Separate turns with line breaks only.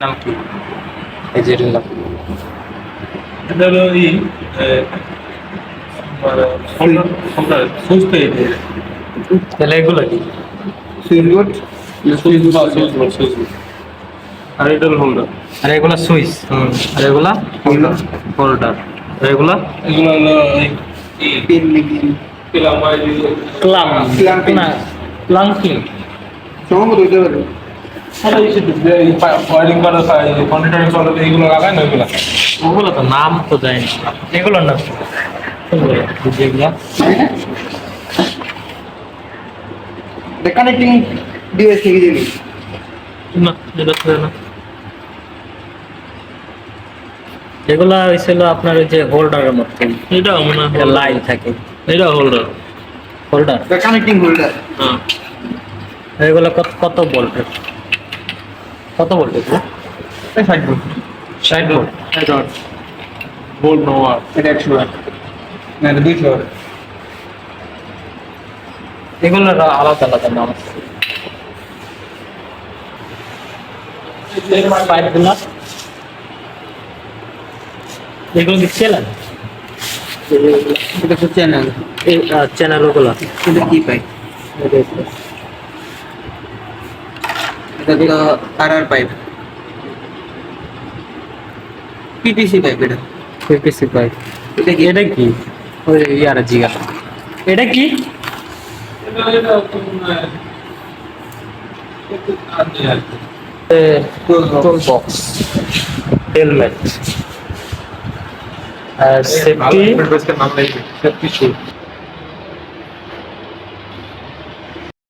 নাম কি? এই যে এটার নাম।
এটা হলো সুইচ তো এই যে
তাহলে এগুলো কি?
সুইচ বোর্ড
সুইচ সুইচ আর এটা হলো হোল্ডার।
আর এগুলা সুইচ, আর এগুলা
হোল্ডার
হোল্ডার, আর এগুলা
এগুলো হলো
পিন লিগিং
ক্লাম
ক্লাম।
Clamping.
না, ক্লাম্পিং।
সম্ভবত হইতে পারে।
ওয়ারিং করা কন্ডিটরিং চলে এইগুলো লাগায় না ওইগুলা
ওগুলো তো নাম তো দেয় না, এগুলোর নাম কি? যেগুলা
The connecting device থেকে জিনিস
না, এটা তো না। এগুলা হয়েছিল আপনার ওই যে হোল্ডারের মতো,
এটা মনে হয়
লাইন থাকে,
এটা holder.
Holder.
the connecting holder
হ্যাঁ
এগুলা কত কত ভোল্টের? কত ভোল্টের?
এই 60 ভোল্ট
60 ভোল্ট।
এটা
বোল্ট নোয়ার
এটা 100 ওয়াট না এটা 200 ওয়াট
এগুলোর আলাদা আলাদা নাম আছে। পাইপগুলা এগুলো কি চ্যানেল?
এটা তো চ্যানেল
এই চ্যানেল ওগুলা
এটা কি পাইপ এটা তো আরআর পাইপ পিপিসি পাইপ এটা
পিপিসি পাইপ।
এটা কি
এটা কি? ওই ইয়ার জিজ্ঞাসা, এটা কি? টুল বক্স, হেলমেট আর সেফটি
নাম নেই সব কিছু